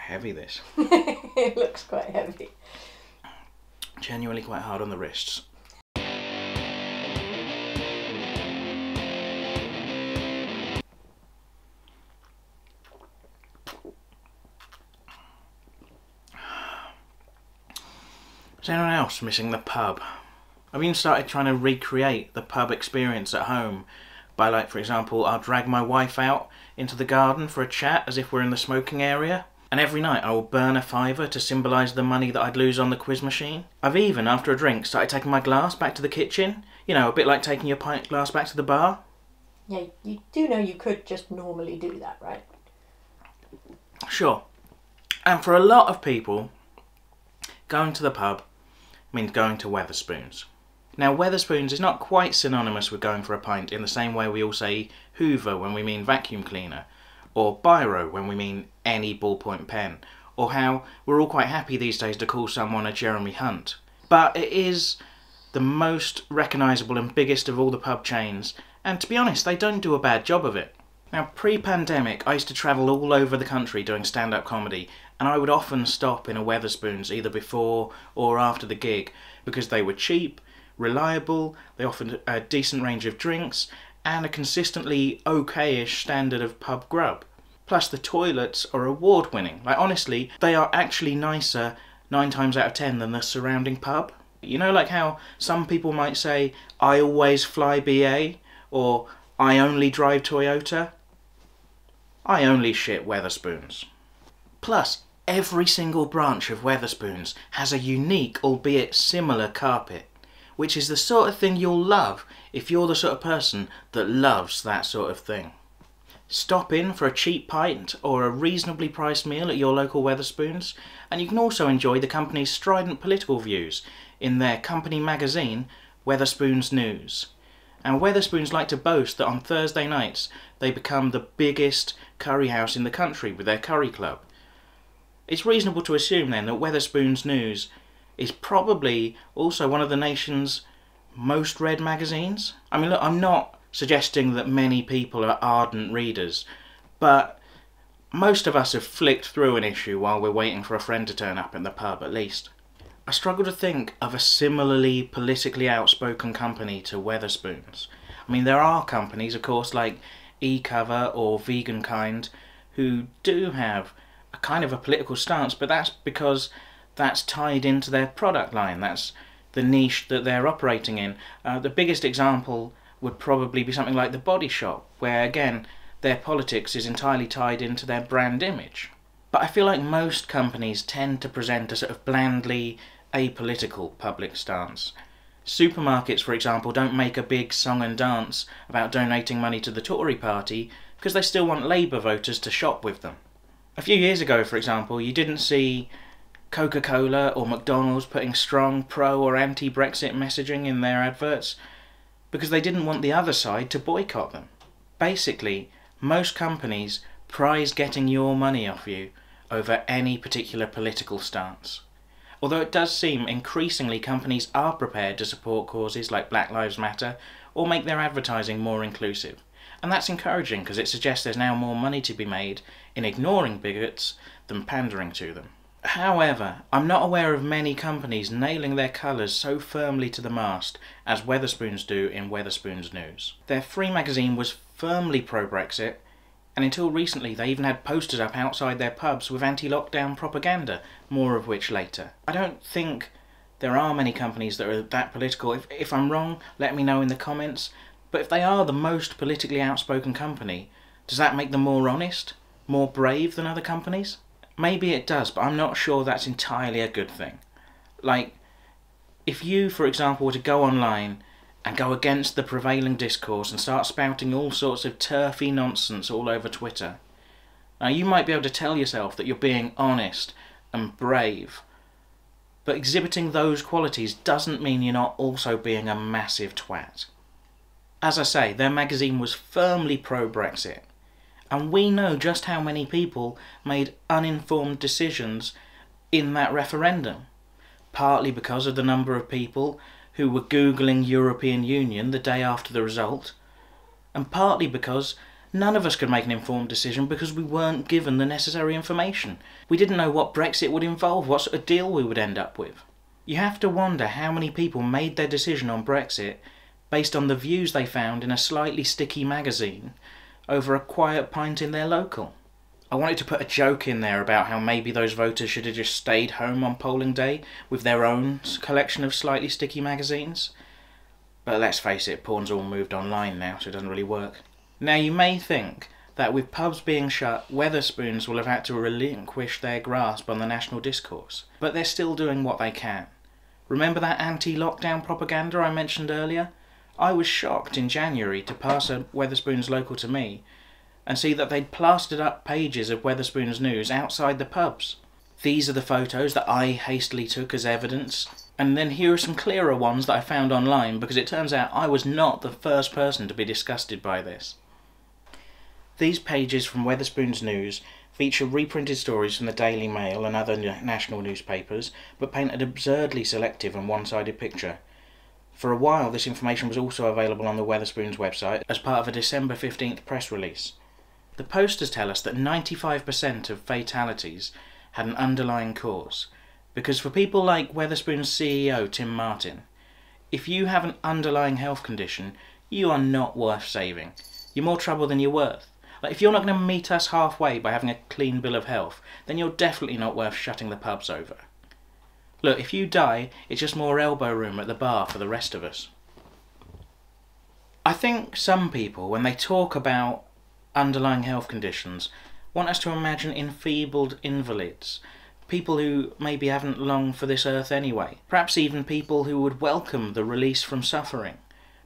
heavy, this. It looks quite heavy. Genuinely quite hard on the wrists. Is anyone else missing the pub? I've even started trying to recreate the pub experience at home by, like, for example, I'll drag my wife out into the garden for a chat as if we're in the smoking area, and every night I will burn a fiver to symbolise the money that I'd lose on the quiz machine. I've even, after a drink, started taking my glass back to the kitchen, you know, a bit like taking your pint glass back to the bar. Yeah, you do know you could just normally do that, right? Sure. And for a lot of people, going to the pub means going to Wetherspoons. Now, Wetherspoons is not quite synonymous with going for a pint in the same way we all say Hoover when we mean vacuum cleaner, or biro when we mean any ballpoint pen, or how we're all quite happy these days to call someone a Jeremy Hunt. But it is the most recognisable and biggest of all the pub chains, and to be honest, they don't do a bad job of it. Now, pre-pandemic, I used to travel all over the country doing stand-up comedy, and I would often stop in a Wetherspoons either before or after the gig because they were cheap, reliable, they offered a decent range of drinks, and a consistently okay-ish standard of pub grub. Plus the toilets are award-winning. Like, honestly, they are actually nicer 9 times out of 10 than the surrounding pub. You know, like how some people might say, I always fly BA, or I only drive Toyota? I only shit Wetherspoons. Plus, every single branch of Wetherspoons has a unique, albeit similar carpet, which is the sort of thing you'll love if you're the sort of person that loves that sort of thing. Stop in for a cheap pint or a reasonably priced meal at your local Wetherspoons, and you can also enjoy the company's strident political views in their company magazine, Wetherspoons News. And Wetherspoons like to boast that on Thursday nights they become the biggest curry house in the country with their curry club. It's reasonable to assume then that Wetherspoons News is probably also one of the nation's most read magazines. I mean, look, I'm not suggesting that many people are ardent readers, but most of us have flicked through an issue while we're waiting for a friend to turn up in the pub, at least. I struggle to think of a similarly politically outspoken company to Wetherspoons. I mean, there are companies, of course, like eCover or Vegan Kind, who do have a kind of a political stance, but that's because that's tied into their product line. That's the niche that they're operating in. The biggest example would probably be something like The Body Shop, where, again, their politics is entirely tied into their brand image. But I feel like most companies tend to present a sort of blandly apolitical public stance. Supermarkets, for example, don't make a big song and dance about donating money to the Tory party because they still want Labour voters to shop with them. A few years ago, for example, you didn't see Coca-Cola or McDonald's putting strong pro or anti-Brexit messaging in their adverts because they didn't want the other side to boycott them. Basically, most companies prize getting your money off you over any particular political stance. Although it does seem increasingly companies are prepared to support causes like Black Lives Matter or make their advertising more inclusive. And that's encouraging because it suggests there's now more money to be made in ignoring bigots than pandering to them. However, I'm not aware of many companies nailing their colours so firmly to the mast as Wetherspoons do in Wetherspoons News. Their free magazine was firmly pro-Brexit, and until recently they even had posters up outside their pubs with anti-lockdown propaganda, more of which later. I don't think there are many companies that are that political. If I'm wrong, let me know in the comments. But if they are the most politically outspoken company, does that make them more honest? More brave than other companies? Maybe it does, but I'm not sure that's entirely a good thing. Like, if you, for example, were to go online and go against the prevailing discourse and start spouting all sorts of turfy nonsense all over Twitter, now you might be able to tell yourself that you're being honest and brave, but exhibiting those qualities doesn't mean you're not also being a massive twat. As I say, their magazine was firmly pro-Brexit, and we know just how many people made uninformed decisions in that referendum, partly because of the number of people who were Googling European Union the day after the result, and partly because None of us could make an informed decision because we weren't given the necessary information. We didn't know what Brexit would involve, what sort of deal we would end up with. You have to wonder how many people made their decision on Brexit based on the views they found in a slightly sticky magazine over a quiet pint in their local. I wanted to put a joke in there about how maybe those voters should have just stayed home on polling day with their own collection of slightly sticky magazines. But let's face it, porn's all moved online now, so it doesn't really work. Now you may think that with pubs being shut, Wetherspoons will have had to relinquish their grasp on the national discourse. But they're still doing what they can. Remember that anti-lockdown propaganda I mentioned earlier? I was shocked in January to pass a Wetherspoons local to me and see that they'd plastered up pages of Wetherspoons news outside the pubs. These are the photos that I hastily took as evidence, and then here are some clearer ones that I found online because it turns out I was not the first person to be disgusted by this. These pages from Wetherspoons News feature reprinted stories from the Daily Mail and other national newspapers, but paint an absurdly selective and one-sided picture. For a while this information was also available on the Wetherspoons website as part of a December 15th press release. The posters tell us that 95% of fatalities had an underlying cause, because for people like Wetherspoon's CEO Tim Martin, if you have an underlying health condition, you are not worth saving. You're more trouble than you're worth. Like, if you're not going to meet us halfway by having a clean bill of health, then you're definitely not worth shutting the pubs over. Look, if you die, it's just more elbow room at the bar for the rest of us. I think some people, when they talk about underlying health conditions, want us to imagine enfeebled invalids, people who maybe haven't long for this earth anyway, perhaps even people who would welcome the release from suffering.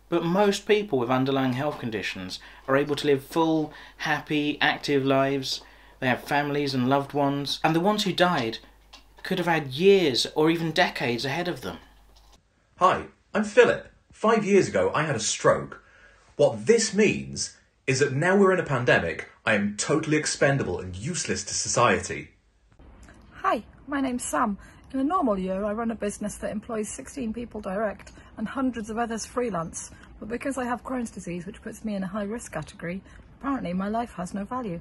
But most people with underlying health conditions are able to live full, happy, active lives. They have families and loved ones, and the ones who died could have had years or even decades ahead of them. Hi, I'm Philip. 5 years ago I had a stroke. What this means is that now we're in a pandemic, I am totally expendable and useless to society. Hi, my name's Sam. In a normal year I run a business that employs 16 people direct and hundreds of others freelance, but because I have Crohn's disease, which puts me in a high risk category, apparently my life has no value.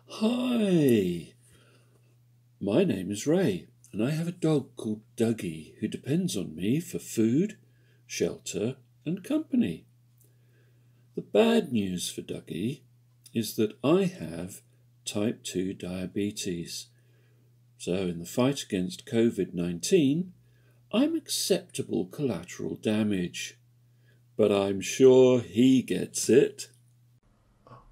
Hi, my name is Ray and I have a dog called Dougie who depends on me for food, shelter and company. The bad news for Dougie is that I have type 2 diabetes. So in the fight against COVID-19, I'm acceptable collateral damage. But I'm sure he gets it.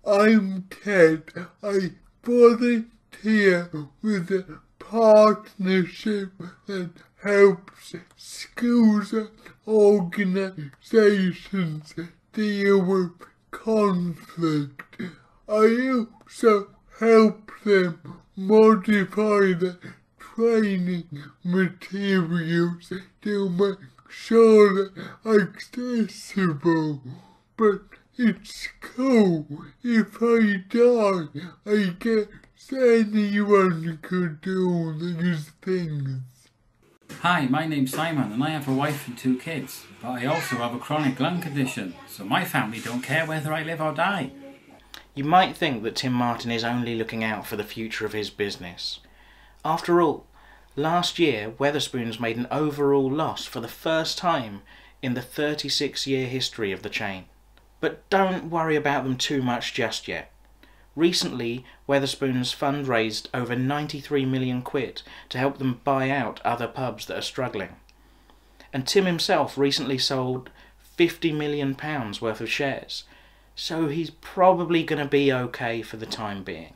I'm Ted. I volunteer with a partnership that helps schools and organisations deal with conflict. I also help them modify the training materials to make sure they're accessible. But it's cool. If I die, I guess anyone could do these things. Hi, my name's Simon and I have a wife and 2 kids, but I also have a chronic lung condition, so my family don't care whether I live or die. You might think that Tim Martin is only looking out for the future of his business. After all, last year Wetherspoons made an overall loss for the first time in the 36-year history of the chain. But don't worry about them too much just yet. Recently, Wetherspoons fundraised over 93 million quid to help them buy out other pubs that are struggling. And Tim himself recently sold £50 million worth of shares, so he's probably going to be okay for the time being.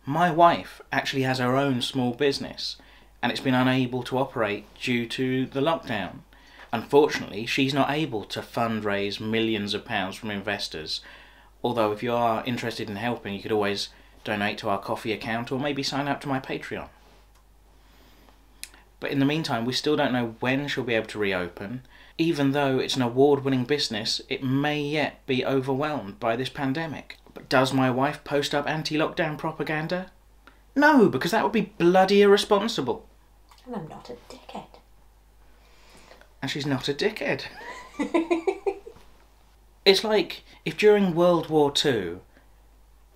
My wife actually has her own small business, and it's been unable to operate due to the lockdown. Unfortunately, she's not able to fundraise millions of pounds from investors, although if you are interested in helping, you could always donate to our coffee account or maybe sign up to my Patreon. But in the meantime, we still don't know when she'll be able to reopen. Even though it's an award-winning business, it may yet be overwhelmed by this pandemic. But does my wife post up anti-lockdown propaganda? No, because that would be bloody irresponsible. And I'm not a dickhead. It's like if during World War II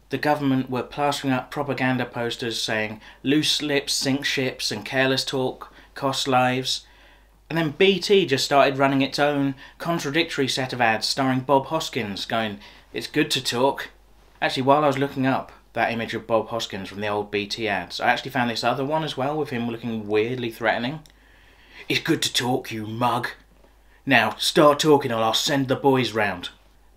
the government were plastering up propaganda posters saying loose lips sink ships and careless talk costs lives, and then BT just started running its own contradictory set of ads starring Bob Hoskins going, "It's good to talk." Actually, while I was looking up that image of Bob Hoskins from the old BT ads, I actually found this other one as well with him looking weirdly threatening. "It's good to talk, you mug. Now, start talking or I'll send the boys round."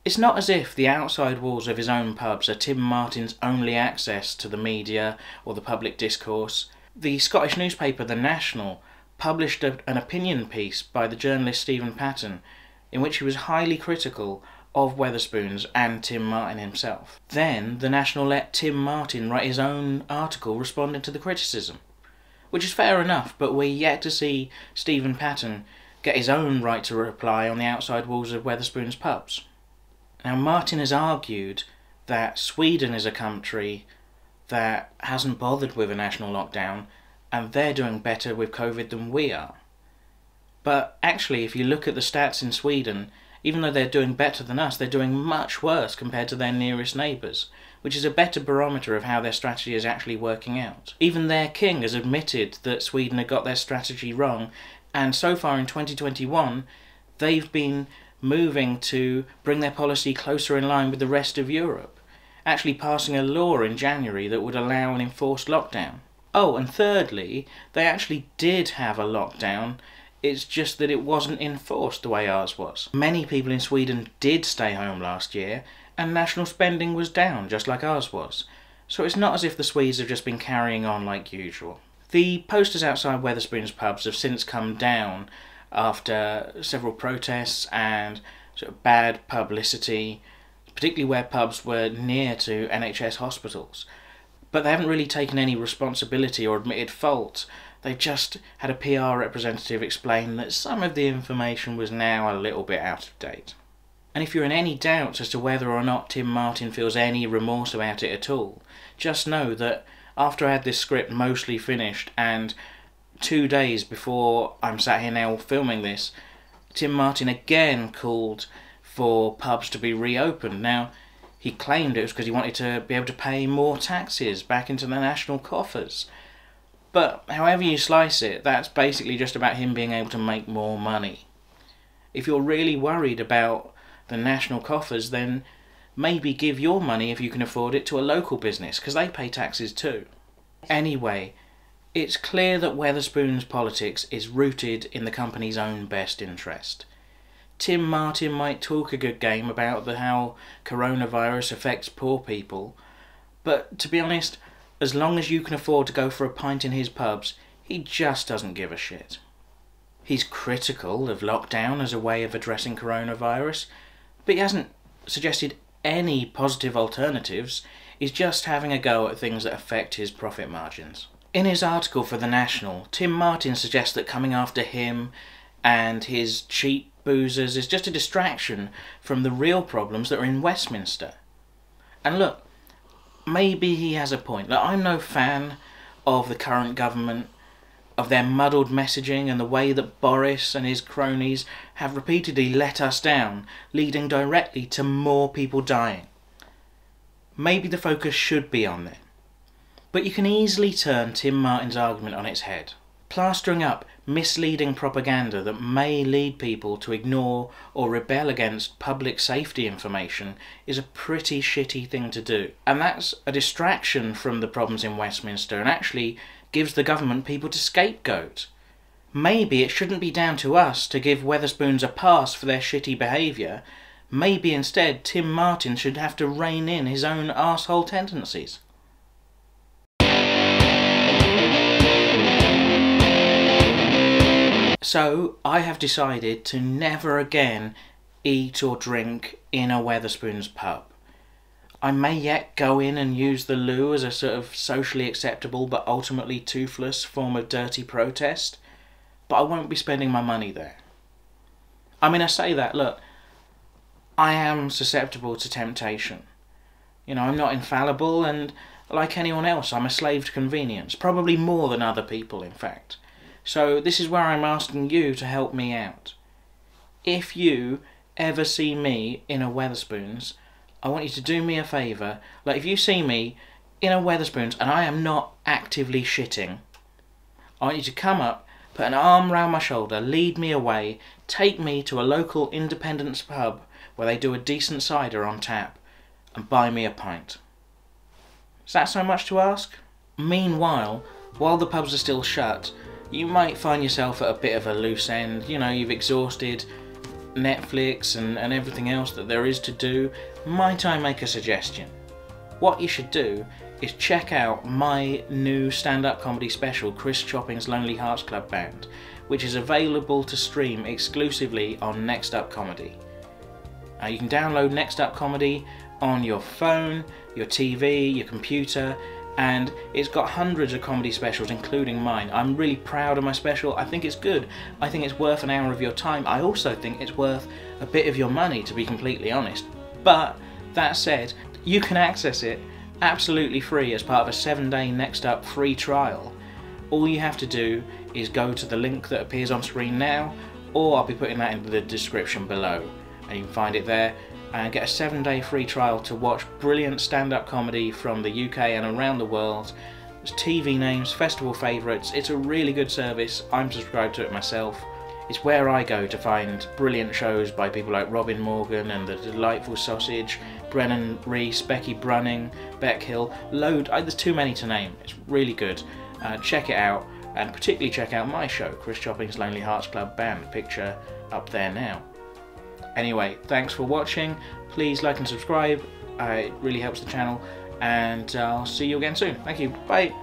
It's not as if the outside walls of his own pubs are Tim Martin's only access to the media or the public discourse. The Scottish newspaper The National published an opinion piece by the journalist Stephen Patton in which he was highly critical of Wetherspoons and Tim Martin himself. Then The National let Tim Martin write his own article responding to the criticism, which is fair enough, but we're yet to see Stephen Patton get his own right to reply on the outside walls of Wetherspoons pubs. Now, Martin has argued that Sweden is a country that hasn't bothered with a national lockdown and they're doing better with COVID than we are. But actually, if you look at the stats in Sweden, even though they're doing better than us, they're doing much worse compared to their nearest neighbours, which is a better barometer of how their strategy is actually working out. Even their king has admitted that Sweden had got their strategy wrong, and so far in 2021, they've been moving to bring their policy closer in line with the rest of Europe, actually passing a law in January that would allow an enforced lockdown. Oh, and thirdly, they actually did have a lockdown, it's just that it wasn't enforced the way ours was. Many people in Sweden did stay home last year, and national spending was down, just like ours was. So it's not as if the Swedes have just been carrying on like usual. The posters outside Wetherspoons pubs have since come down after several protests and sort of bad publicity, particularly where pubs were near to NHS hospitals. But they haven't really taken any responsibility or admitted fault. They've just had a PR representative explain that some of the information was now a little bit out of date. And if you're in any doubt as to whether or not Tim Martin feels any remorse about it at all, just know that after I had this script mostly finished and 2 days before I'm sat here now filming this, Tim Martin again called for pubs to be reopened. Now, he claimed it was because he wanted to be able to pay more taxes back into the national coffers. But however you slice it, that's basically just about him being able to make more money. If you're really worried about the national coffers, then maybe give your money, if you can afford it, to a local business, because they pay taxes too. Anyway, it's clear that Wetherspoons' politics is rooted in the company's own best interest. Tim Martin might talk a good game about how coronavirus affects poor people, but to be honest, as long as you can afford to go for a pint in his pubs, he just doesn't give a shit. He's critical of lockdown as a way of addressing coronavirus, but he hasn't suggested any positive alternatives. He's just having a go at things that affect his profit margins. In his article for The National, Tim Martin suggests that coming after him and his cheap boozers is just a distraction from the real problems that are in Westminster. And look, maybe he has a point. Look, I'm no fan of the current government, of their muddled messaging and the way that Boris and his cronies have repeatedly let us down, leading directly to more people dying. Maybe the focus should be on them. But you can easily turn Tim Martin's argument on its head. Plastering up misleading propaganda that may lead people to ignore or rebel against public safety information is a pretty shitty thing to do. And that's a distraction from the problems in Westminster and actually gives the government people to scapegoat. Maybe it shouldn't be down to us to give Wetherspoons a pass for their shitty behaviour. Maybe instead Tim Martin should have to rein in his own arsehole tendencies. So, I have decided to never again eat or drink in a Wetherspoons pub. I may yet go in and use the loo as a sort of socially acceptable but ultimately toothless form of dirty protest, but I won't be spending my money there. I mean, I say that, look, I am susceptible to temptation. You know, I'm not infallible, and like anyone else, I'm a slave to convenience, probably more than other people, in fact. So this is where I'm asking you to help me out. If you, ever see me in a Wetherspoons, I want you to do me a favour. Like, if you see me in a Wetherspoons and I am not actively shitting, I want you to come up, put an arm round my shoulder, lead me away, take me to a local independent pub where they do a decent cider on tap, and buy me a pint. Is that so much to ask? Meanwhile, while the pubs are still shut, you might find yourself at a bit of a loose end. You know, you've exhausted Netflix and everything else that there is to do. Might I make a suggestion? What you should do is check out my new stand-up comedy special, Chris Chopping's Lonely Hearts Club Band, which is available to stream exclusively on Next Up Comedy. You can download Next Up Comedy on your phone, your TV, your computer, and it's got hundreds of comedy specials, including mine. I'm really proud of my special. I think it's good. I think it's worth an hour of your time. I also think it's worth a bit of your money, to be completely honest. But that said, you can access it absolutely free as part of a 7-day Next Up free trial. All you have to do is go to the link that appears on screen now, or I'll be putting that in the description below, and you can find it there, and get a 7-day free trial to watch brilliant stand-up comedy from the UK and around the world. There's TV names, festival favourites. It's a really good service. I'm subscribed to it myself. It's where I go to find brilliant shows by people like Robin Morgan and The Delightful Sausage, Brennan Reese, Becky Brunning, Beck Hill, there's too many to name. It's really good. Check it out, and particularly check out my show, Chris Chopping's Lonely Hearts Club Band, picture up there now. Anyway, thanks for watching. Please like and subscribe. It really helps the channel, and I'll see you again soon. Thank you. Bye.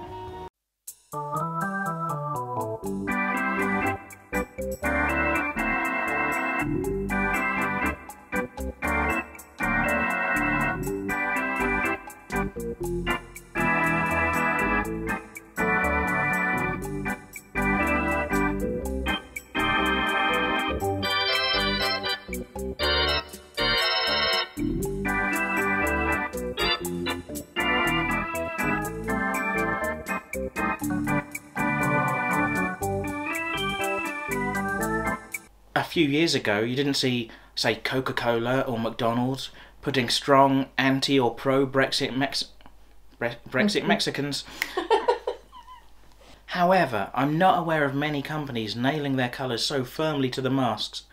A few years ago, you didn't see, say, Coca-Cola or McDonald's putting strong anti or pro-Brexit Mexicans. However, I'm not aware of many companies nailing their colours so firmly to the masks.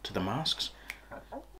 To the masks?